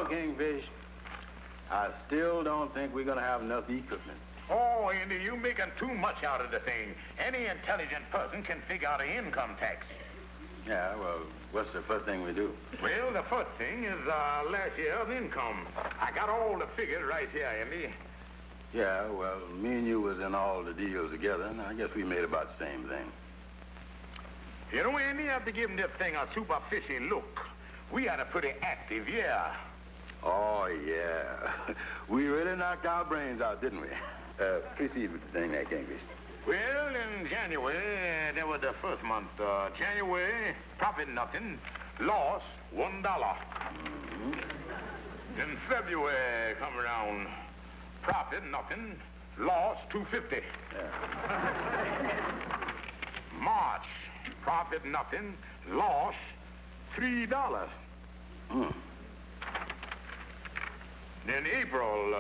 Kingfish, I still don't think we're going to have enough equipment. Oh, Andy, you're making too much out of the thing. Any intelligent person can figure out an income tax. Yeah, well, what's the first thing we do? Well, the first thing is last year's income. I got all the figures right here, Andy. Yeah, well, me and you was in all the deals together, and I guess we made about the same thing. You know, Andy, you have to give this thing a superficial look. We had a pretty active year. Oh, yeah. We really knocked our brains out, didn't we? Proceed with the thing there, Kingfish. Well, in January, that was the first month. January, profit nothing, loss $1. Mm-hmm. In February, come around, profit nothing, loss $2.50. Yeah. March, profit nothing, loss $3. Mm. Then April,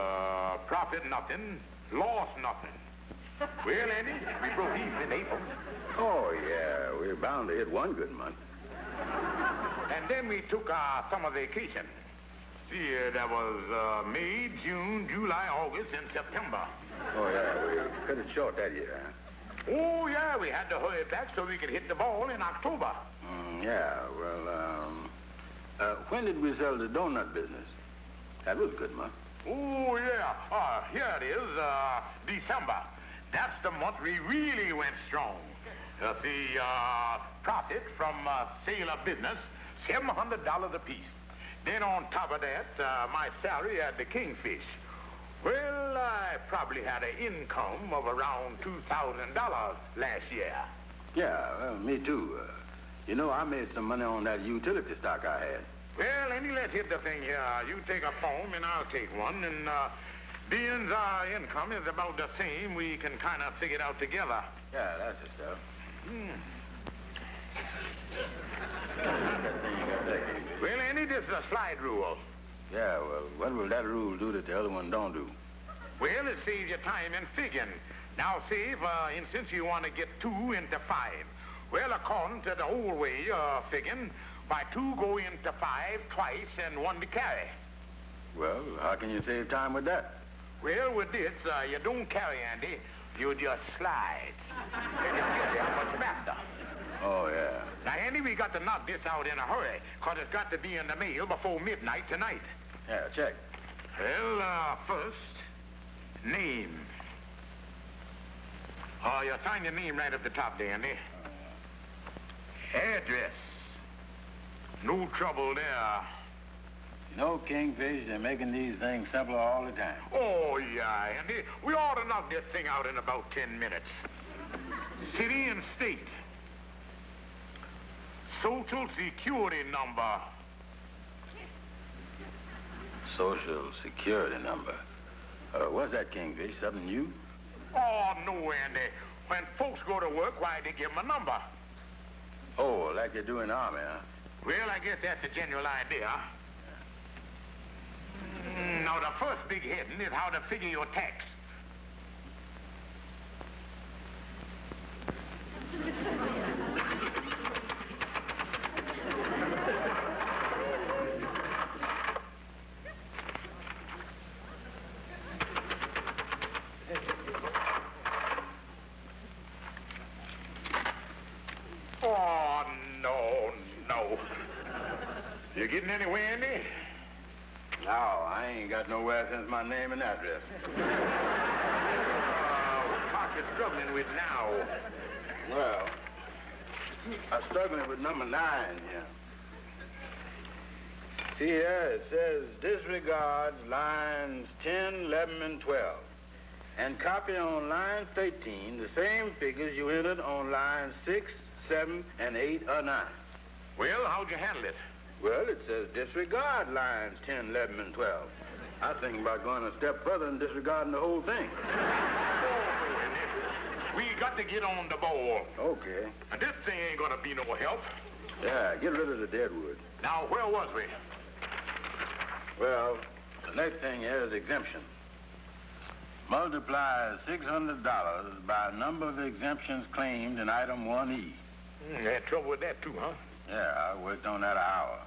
profit nothing, loss nothing. Well, Andy, we broke even in April. Oh, yeah, we're bound to hit one good month. And then we took our summer vacation. See, that was May, June, July, August, and September. Oh, yeah, we cut it short that year, huh? Oh, yeah, we had to hurry back so we could hit the ball in October. Yeah, well, when did we sell the donut business? That was a good month. Oh, yeah. Here it is, December. That's the month we really went strong. See, profit from sale of business, $700 apiece. Then on top of that, my salary at the Kingfish. Well, I probably had an income of around $2,000 last year. Yeah, well, me too. You know, I made some money on that utility stock I had. Well, Andy, let's hit the thing here. You take a phone and I'll take one, and being our income is about the same, we can kind of figure it out together. Yeah, that's the stuff. Well, Andy, this is a slide rule. Yeah, well, what will that rule do that the other one don't do? Well, it saves you time in figuring. Now, say, for instance, you want to get 2 into 5. Well, according to the old way of figuring, by 2 go into 5 twice and 1 to carry. Well, how can you save time with that? Well, with this, you don't carry, Andy. You just slide. You can get there much faster. Oh, yeah. Now, Andy, we got to knock this out in a hurry, because it's got to be in the mail before midnight tonight. Yeah, check. Well, first, name. You sign your name right up the top there, Andy. Address. No trouble there. You know, Kingfish, they're making these things simpler all the time. Oh, yeah, Andy. We ought to knock this thing out in about 10 minutes. City and state. Social Security number. Social Security number. What's that, Kingfish? Something new? Oh, no, Andy. When folks go to work, why, they give them a number. Oh, like they do in the Army, huh? Well, I guess that's the general idea. Now, the first big heading is how to figure your tax. Oh, no. You getting anywhere, Andy? No, I ain't got nowhere since my name and address. What you struggling with now? Well, I'm struggling with number 9 here. See here, it says disregards lines 10, 11, and 12. And copy on line 13 the same figures you entered on lines 6, 7, and 8 or 9. Well, how'd you handle it? Well, it says disregard lines 10, 11, and 12. I was thinking about going a step further and disregarding the whole thing. We got to get on the ball. Okay. And this thing ain't gonna be no help. Yeah, get rid of the deadwood. Now, where was we? Well, the next thing here is exemption. Multiply $600 by number of exemptions claimed in item 1E. Had trouble with that, too, huh? Yeah, I worked on that an hour.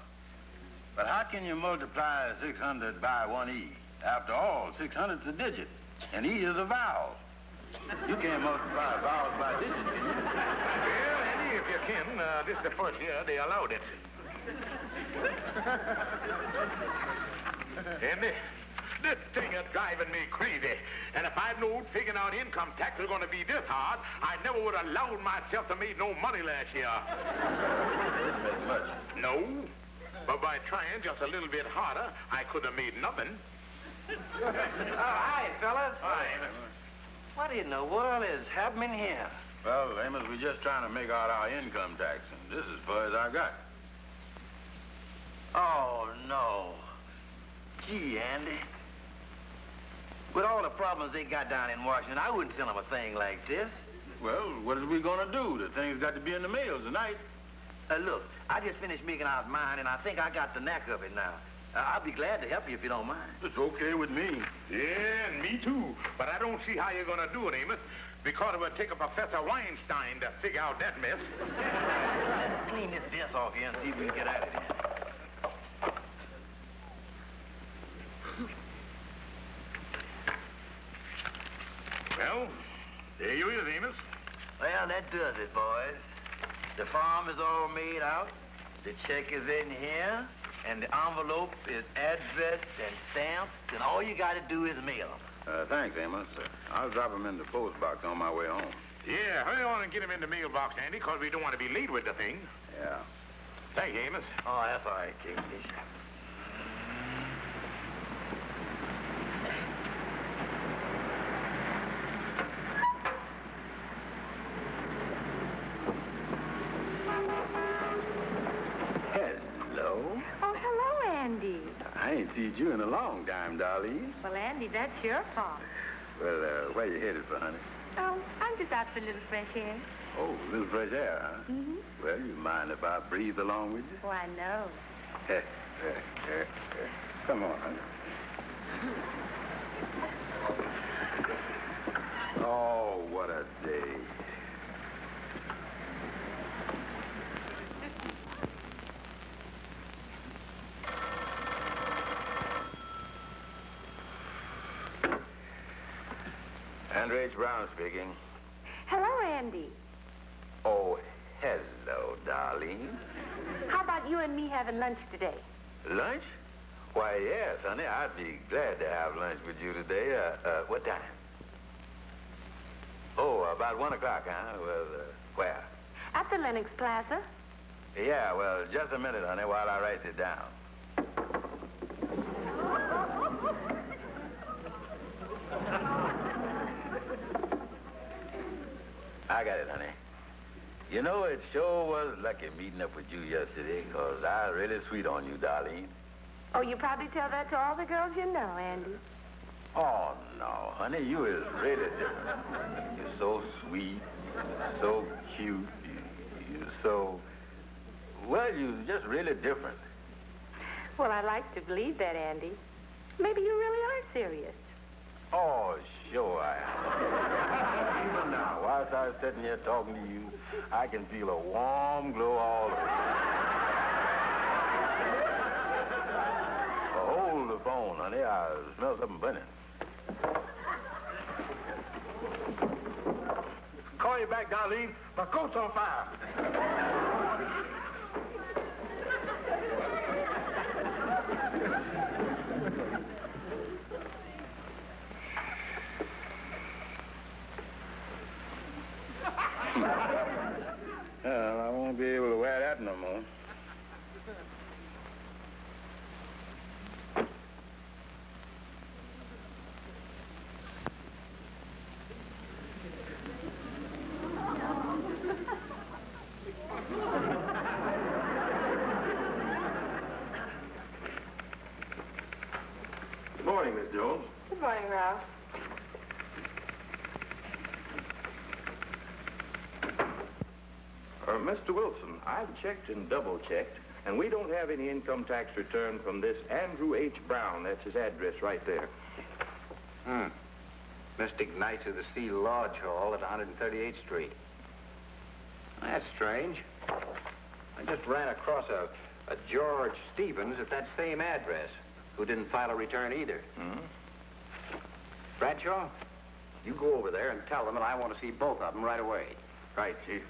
But how can you multiply 600 by 1E? After all, 600's a digit, and E is a vowel. You can't multiply vowels by digits, can you? Well, Andy, if you can, this is the first year they allowed it. Andy, this thing is driving me crazy. And if I'd known figuring out income tax was going to be this hard, I never would have allowed myself to make no money last year. Didn't make much. No, but by trying just a little bit harder, I could have made nothing. Oh, hi, fellas. Hi. What in the world is happening here? Well, Amos, we're just trying to make out our income tax, and this is as far as I got. Oh, no. Gee, Andy. With all the problems they got down in Washington, I wouldn't send them a thing like this. Well, what are we going to do? The thing's got to be in the mail tonight. Look, I just finished making out mine, and I think I got the knack of it now. I'll be glad to help you if you don't mind. It's okay with me. Yeah, and me too. But I don't see how you're going to do it, Amos, because it would take a Professor Weinstein to figure out that mess. Let's clean this mess off here and see if we can get at it. Well, there you is, Amos. Well, that does it, boys. The form is all made out. The check is in here. And the envelope is addressed and stamped, and all you got to do is mail them. Thanks, Amos. I'll drop them in the post box on my way home. Yeah, hurry on and get him in the mailbox, Andy, because we don't want to be late with the thing. Yeah. Thank you, Amos. Oh, that's all right, Kingfish. I ain't seen you in a long time, Darlene. Well, Andy, that's your fault. Well, where you headed for, honey? Oh, I'm just out for a little fresh air. Oh, a little fresh air, huh? Mm-hmm. Well, you mind if I breathe along with you? Oh, I know. Come on, honey. Oh, what a day. Andrew H. Brown speaking. Hello, Andy. Oh, hello, darling. How about you and me having lunch today? Lunch? Why, yes, honey. I'd be glad to have lunch with you today. What time? Oh, about 1 o'clock, huh? Well, where? At the Lenox Plaza. Yeah, well, just a minute, honey, while I write it down. I got it, honey. You know, it sure was lucky meeting up with you yesterday, because I was really sweet on you, Darlene. Oh, you probably tell that to all the girls you know, Andy. Oh, no, honey, you is really different. You're so sweet, so cute, you're so... Well, you're just really different. Well, I like to believe that, Andy. Maybe you really are serious. Oh, sure I am. Even now, whilst I was sitting here talking to you, I can feel a warm glow all over. Hold the phone, honey. I smell something burning. Call you back, Darlene. My coat's on fire. Well, I won't be able to wear that no more. Good morning, Miss Jones. Good morning, Ralph. Mr. Wilson, I've checked and double-checked, and we don't have any income tax return from this Andrew H. Brown. That's his address right there. Mystic Knights of the Sea Lodge Hall at 138th Street. That's strange. I just ran across a A George Stevens at that same address, who didn't file a return either. Bradshaw, you go over there and tell them that I want to see both of them right away. Right, Chief.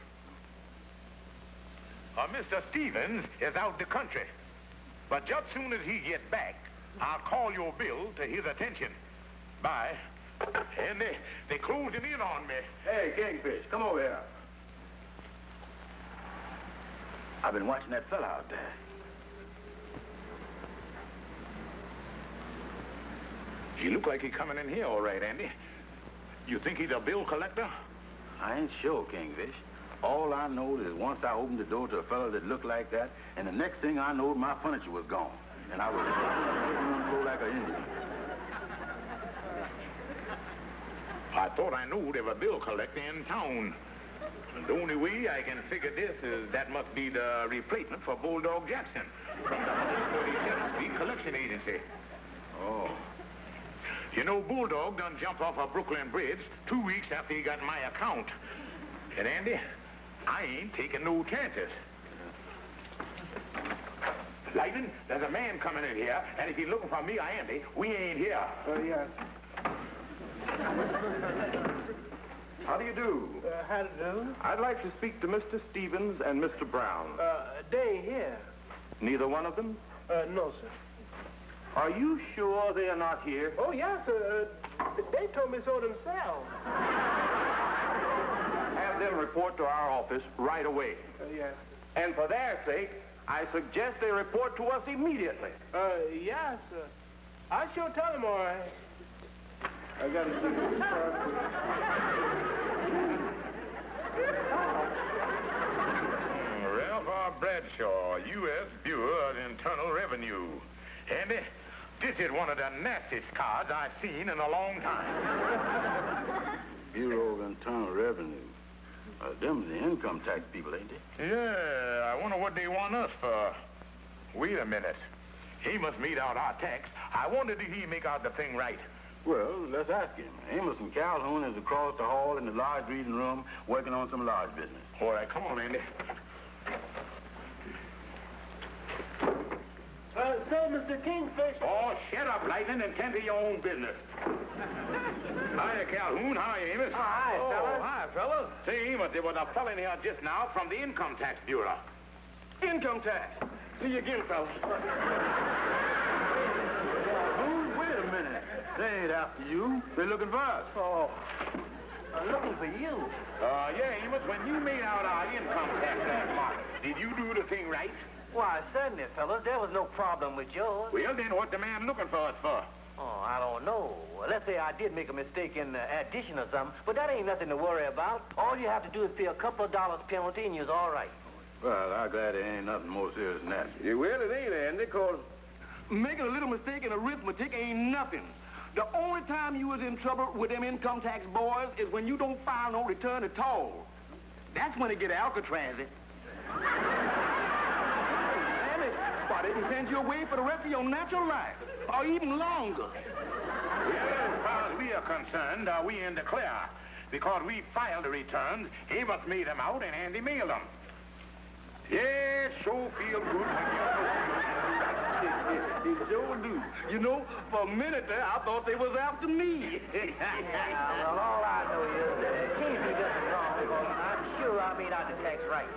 Mr. Stevens is out the country. But just soon as he gets back, I'll call your bill to his attention. Bye. And they closing in on me. Hey, Kingfish, come over here. I've been watching that fella out there. He look like he coming in here all right, Andy. You think he's a bill collector? I ain't sure, Kingfish. All I know is once I opened the door to a fellow that looked like that, and the next thing I knowed, my furniture was gone. And I was on the floor like an Indian. I thought I knew there was a bill collector in town. The only way I can figure this is that must be the replacement for Bulldog Jackson from the 137th Street Collection Agency. Oh. You know, Bulldog done jumped off a Brooklyn Bridge 2 weeks after he got my account. And, Andy, I ain't taking no chances. Lightning, there's a man coming in here, and if he's looking for me or Andy, we ain't here. Yes. How do you do? How to do? I'd like to speak to Mr. Stevens and Mr. Brown. They ain't here. Neither one of them? No, sir. Are you sure they are not here? Oh, yes, sir. They told me so themselves. Have them report to our office right away. Yes. And for their sake, I suggest they report to us immediately. Yes, sir. I sure tell them all right. I got to see this Ralph R. Bradshaw, U.S. Bureau of Internal Revenue. Andy, this is one of the nastiest cards I've seen in a long time. Bureau of Internal Revenue. Them the income tax people, ain't they? Yeah, I wonder what they want us for. Wait a minute. Amos made out our tax. I wonder did he make out the thing right? Well, let's ask him. Amos and Calhoun is across the hall in the large reading room working on some large business. All right, come on, Andy. So, Mr. Kingfish. Oh, shut up, Lightning, and tend to your own business. Hiya, Calhoun. Hi, Amos. Hi, fellas. Hi, fellas. Say, Amos, there was a fella in here just now from the Income Tax Bureau. Income tax. See you again, fellas. Wait a minute. They ain't after you. They're looking for us. Oh, I'm looking for you. Yeah, Amos, when you made out our income tax last month, did you do the thing right? Why, certainly, fellas. There was no problem with yours. Well, then what the man looking for us for? Oh, I don't know. Let's say I did make a mistake in the addition or something, but that ain't nothing to worry about. All you have to do is pay a couple of dollars penalty and you're all right. Well, I'm glad there ain't nothing more serious than that. Yeah, well, it ain't, Andy, because making a little mistake in arithmetic ain't nothing. The only time you was in trouble with them income tax boys is when you don't file no return at all. That's when they get Alcatraz. Why, they can send you away for the rest of your natural life, or even longer. Well, as far as we are concerned, we in the clear. Because we filed the returns, Amos made them out, and Andy mailed them. Yeah, sure feel good They sure do. You know, for a minute there, I thought they was after me. Well, all I know is that it can't be nothing wrong, because I'm sure I made out the tax right.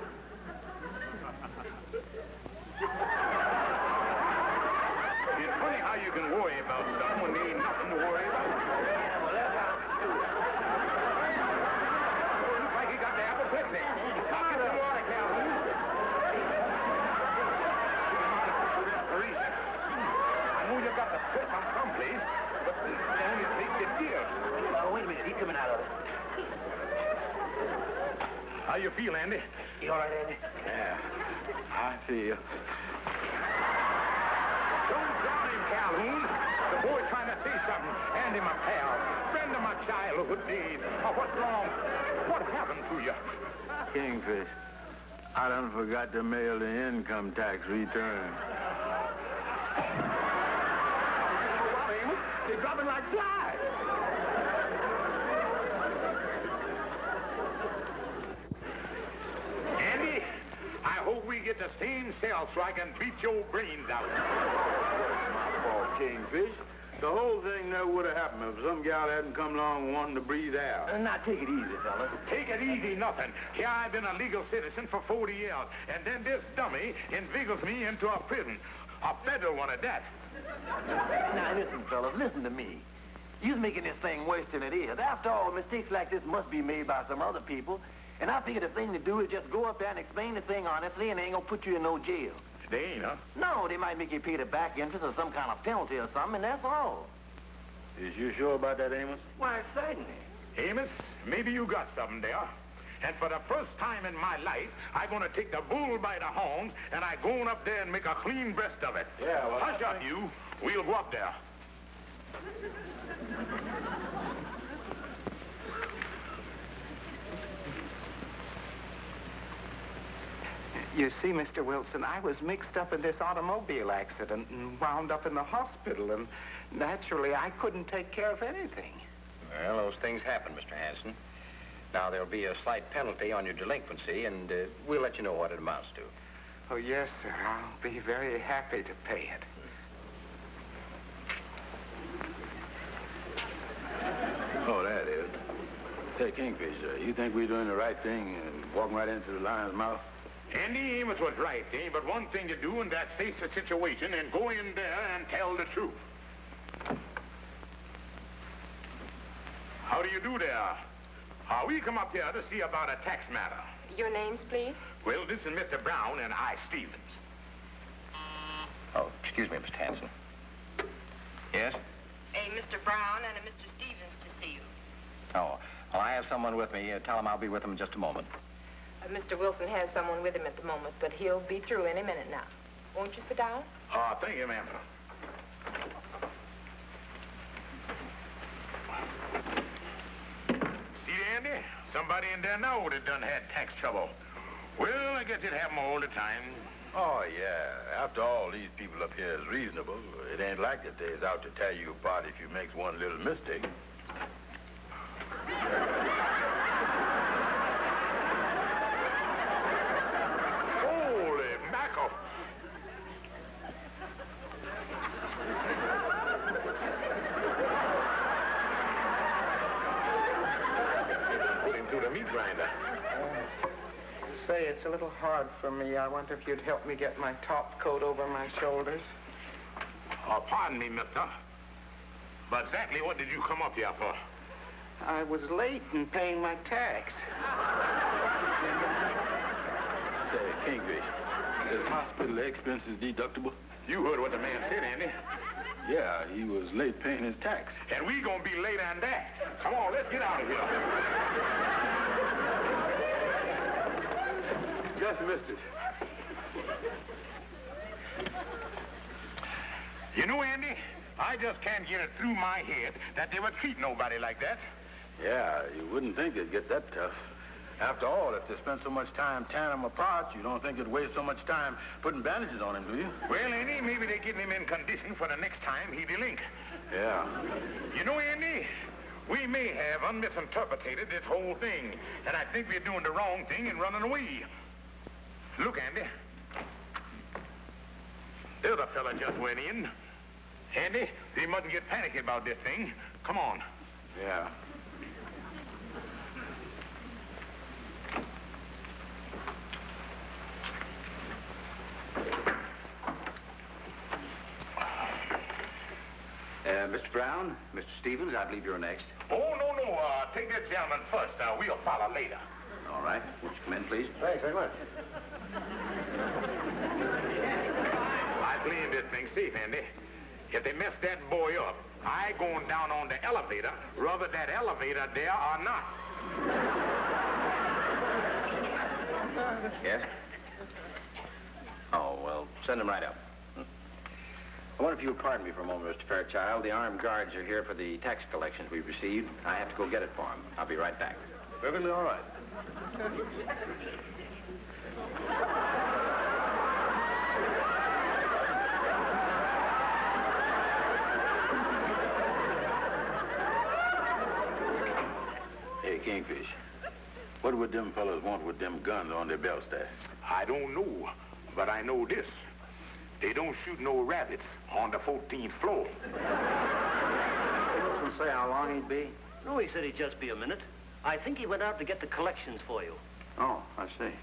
It's funny how you can worry about something when there ain't nothing to worry about. Yeah, well, that's how it's do it. Oh, looks like he got the apoplexy. I'll get some water, Calhoun. I know you got the spit from someplace, but the only place it gives. Wait a minute. He's coming out of it. How you feel, Andy? You all right, Andy? Yeah, I feel. Don't drown him, Calhoun. The boy's trying to say something. Andy, my pal, friend of my childhood days. Oh, what's wrong? What happened to you? Kingfish, I done forgot to mail the income tax return. Well, Amos, they're dropping like flies. Andy, I hope we get get the same cell so I can beat your brains out. My fault, Kingfish. The whole thing never would have happened if some gal hadn't come along wanting to breathe out. Now, take it easy, fellas. Take it easy, nothing. Here I've been a legal citizen for 40 years, and then this dummy invigilates me into a prison. A federal one at that. Now, listen, fellas, listen to me. You're making this thing worse than it is. After all, mistakes like this must be made by some other people. And I figure the thing to do is just go up there and explain the thing honestly, and they ain't gonna put you in no jail. They ain't, huh? No, they might make you pay the back interest or some kind of penalty or something, and that's all. Is you sure about that, Amos? Why, certainly. Amos, maybe you got something there. And for the first time in my life, I'm gonna take the bull by the horns, and I'm going up there and make a clean breast of it. Yeah, well, Hush up, you. We'll go up there. You see, Mr. Wilson, I was mixed up in this automobile accident and wound up in the hospital, and naturally I couldn't take care of anything. Well, those things happen, Mr. Hanson. Now, there'll be a slight penalty on your delinquency, and we'll let you know what it amounts to. Oh, yes, sir. I'll be very happy to pay it. Oh, that is. Say, Kingfish, you think we're doing the right thing and walking right into the lion's mouth? Andy Amos was right. There ain't but one thing to do, and that's face the situation and go in there and tell the truth. How do you do there? We come up here to see about a tax matter. Your names, please? Well, this is Mr. Brown and I, Stevens. Oh, excuse me, Mr. Hanson. Yes? A Mr. Brown and a Mr. Stevens to see you. Oh, well, I have someone with me. Tell him I'll be with him in just a moment. Mr. Wilson has someone with him at the moment, but he'll be through any minute now. Won't you sit down? Thank you, ma'am. See, Andy? Somebody in there now that done had tax trouble. Well, I guess it happens all the time. Oh, yeah. After all, these people up here is reasonable. It ain't like that they's out to tear you apart if you makes one little mistake. Holy mackerel. Put him through the meat grinder. Say, it's a little hard for me. I wonder if you'd help me get my top coat over my shoulders. Pardon me, mister. But exactly what did you come up here for? I was late in paying my tax. Say, Kingfish, is hospital expenses deductible? You heard what the man said, Andy. Yeah, he was late paying his tax. And we gonna be later than that. Come on, let's get out of here. Just missed it. You know, Andy, I just can't get it through my head that they would treat nobody like that. Yeah, you wouldn't think it'd get that tough. After all, if they spent so much time tearing him apart, you don't think it'd waste so much time putting bandages on him, do you? Well, Andy, maybe they're getting him in condition for the next time he delink. Yeah. You know, Andy, we may have unmisinterpreted this whole thing, and I think we're doing the wrong thing and running away. Look, Andy. There's a fella just went in. Andy, we mustn't get panicky about this thing. Come on. Yeah. Mr. Brown, Mr. Stevens, I believe you're next. Oh, no. Take that gentleman first. We'll follow later. All right. Won't you come in, please? Thanks very much. I playing this thing safe, Andy. If they mess that boy up, I going down on the elevator, whether that elevator there or not. Yes? Oh, well, send him right up. I wonder if you'll pardon me for a moment, Mr. Fairchild. The armed guards are here for the tax collections we've received. I have to go get it for them. I'll be right back. Perfectly all right. Hey, Kingfish, what would them fellas want with them guns on their belt staff? I don't know. but I know this. They don't shoot no rabbits on the 14th floor. Doesn't say how long he'd be? No, he said he'd just be a minute. I think he went out to get the collections for you. Oh, I see.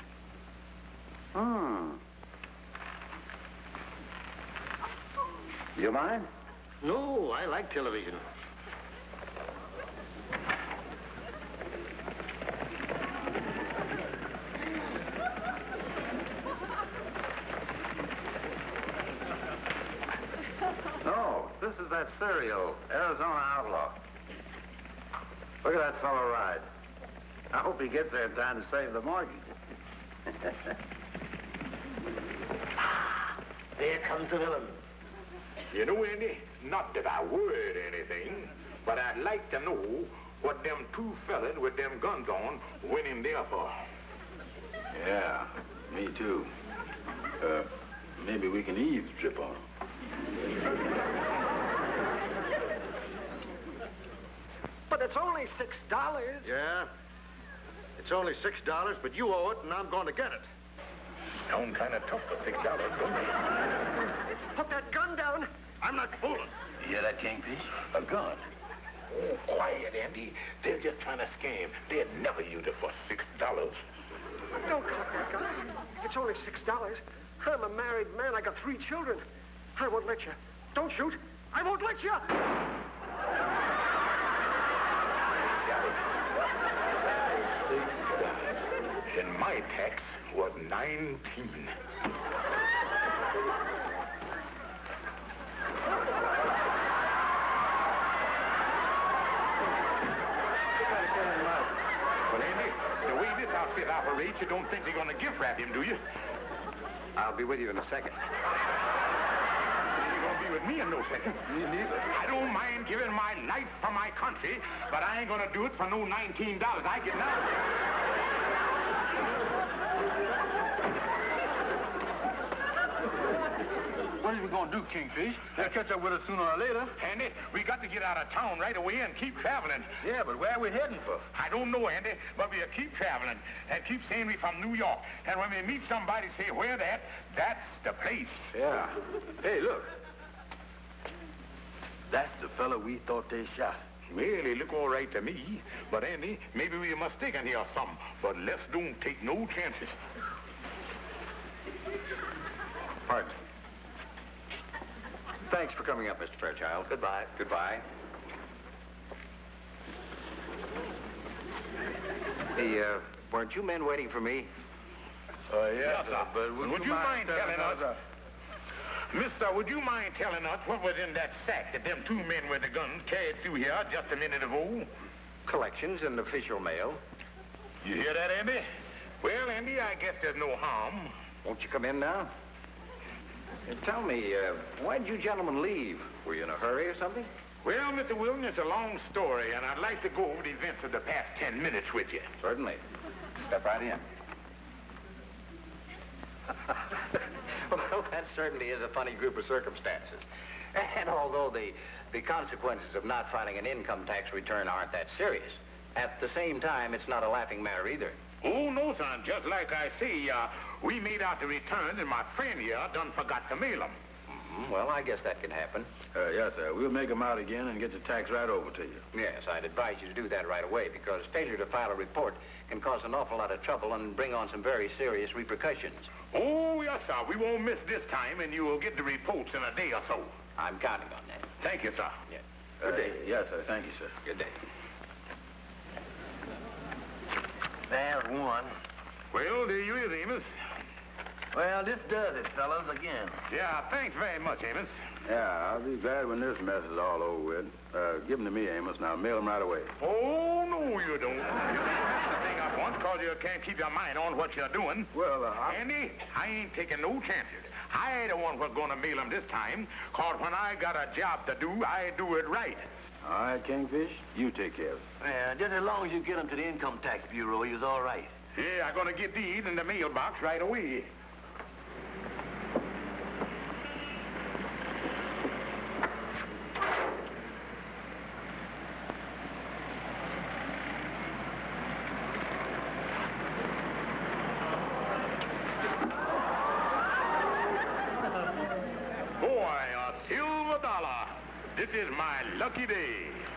You mind? No, I like television. No, this is that serial, Arizona Outlaw. Look at that fellow ride. I hope he gets there in time to save the mortgage. There comes the villain. You know, Andy, not that I worried anything, but I'd like to know what them two fellas with them guns on went in there for. Yeah, me too. Maybe we can eavesdrip on them. But it's only $6. Yeah? It's only $6, but you owe it, and I'm going to get it. Sound kind of tough for $6, don't it? Put that gun down. I'm not fooling. You hear that, Kingfish? A gun. Oh, quiet, Andy. They're just trying to scam. They'd never use it for $6. Don't cock that gun. It's only $6. I'm a married man. I got 3 children. I won't let you. Don't shoot. I won't let you. And my tax was 19. Well, Andy, the way this outfit operates, you don't think they're going to gift wrap him, do you? I'll be with you in a second. You're going to be with me in no second. Me neither. I don't mind giving my life for my country, but I ain't going to do it for no $19. I get now. What are we going to do, Kingfish? They'll catch up with us sooner or later. Andy, we got to get out of town right away and keep traveling. Yeah, but where are we heading for? I don't know, Andy, but we'll keep traveling and keep saying we from New York. And when we meet somebody, say, where that? That's the place. Yeah. Hey, look. That's the fellow we thought they shot. Well, he look all right to me. But, Andy, maybe we're mistaken here or something. But let's don't take no chances. Pardon. Thanks for coming up, Mr. Fairchild. Goodbye. Goodbye. Hey, weren't you men waiting for me? Yes, sir. But would you mind telling us? Mister, would you mind telling us what was in that sack that them 2 men with the guns carried through here just a minute ago? Collections and official mail. You hear that, Andy? Well, Andy, I guess there's no harm. Won't you come in now? Tell me, why'd you gentlemen leave? Were you in a hurry or something? Well, Mr. Wilson, it's a long story, and I'd like to go over the events of the past 10 minutes with you. Certainly. Step right in. Well, that certainly is a funny group of circumstances. And although the consequences of not filing an income tax return aren't that serious, at the same time, it's not a laughing matter either. Oh, no, son. Just like I say, we made out the returns, and my friend here done forgot to mail them. Mm-hmm. Well, I guess that can happen. Yes, sir. We'll make them out again and get the tax right over to you. Yes, I'd advise you to do that right away, because failure to file a report can cause an awful lot of trouble and bring on some very serious repercussions. Oh, yes, sir. We won't miss this time, and you will get the reports in a day or so. I'm counting on that. Thank you, sir. Yeah. Good day. Yes, sir. Thank you, sir. Good day. There's one. Well, there you is, Amos. Well, this does it, fellas, again. Yeah, thanks very much, Amos. Yeah, I'll be glad when this mess is all over with. Give them to me, Amos. Now, mail them right away. Oh, no, you don't. You can't have the thing up once because you can't keep your mind on what you're doing. Well, Andy, I ain't taking no chances. I ain't the one who's going to mail them this time, because when I got a job to do, I do it right. all right, Kingfish, you take care of it. Yeah, just as long as you get them to the Income Tax Bureau, you's all right. Yeah, I'm going to get these in the mailbox right away. This is my lucky day.